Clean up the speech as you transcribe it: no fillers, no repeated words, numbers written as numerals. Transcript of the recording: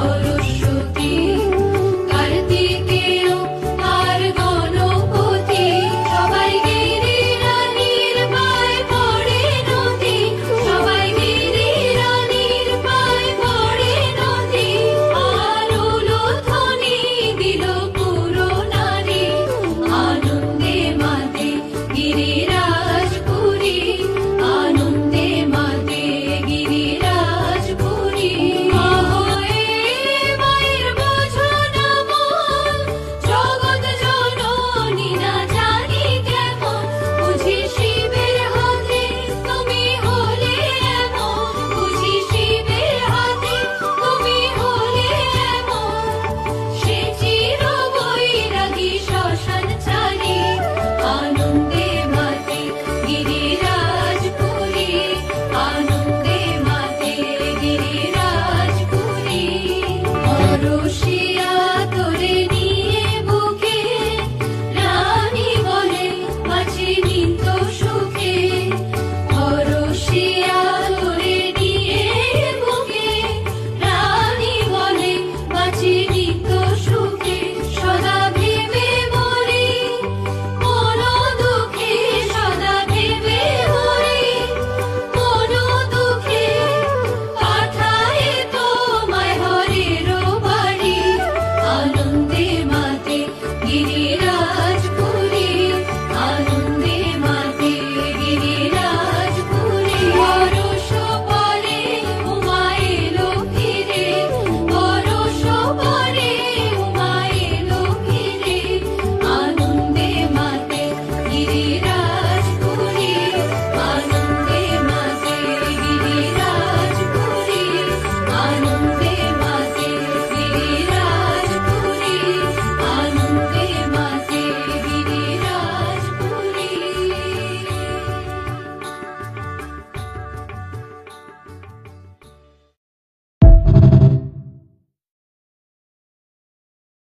সরস্বতী কার্তিকেয় আর গণপতি সবাই গিরি রানীর পায়ে পড়ে নদী সবাই গিরি রানীর পায়ে পড়ে নদী আর উলুধ্বনি দিল পুরো নারী আনন্দে মাতে গিরিরাজপুরী আনন্দে মাতে গিরিরাজপুরী মায়ের বোঝো না মন জগৎ জননী না জানি কেমন বুঝি শিবের হাতে তুমি হলে এমন বুঝি শিবের হাতে তুমি হলে এমন সে চির বৈরাগী শ্মশান চারি আনন্দে মাতে গিরিরাজপুরী আনন্দে মাতে গিরিরাজপুরী পরশী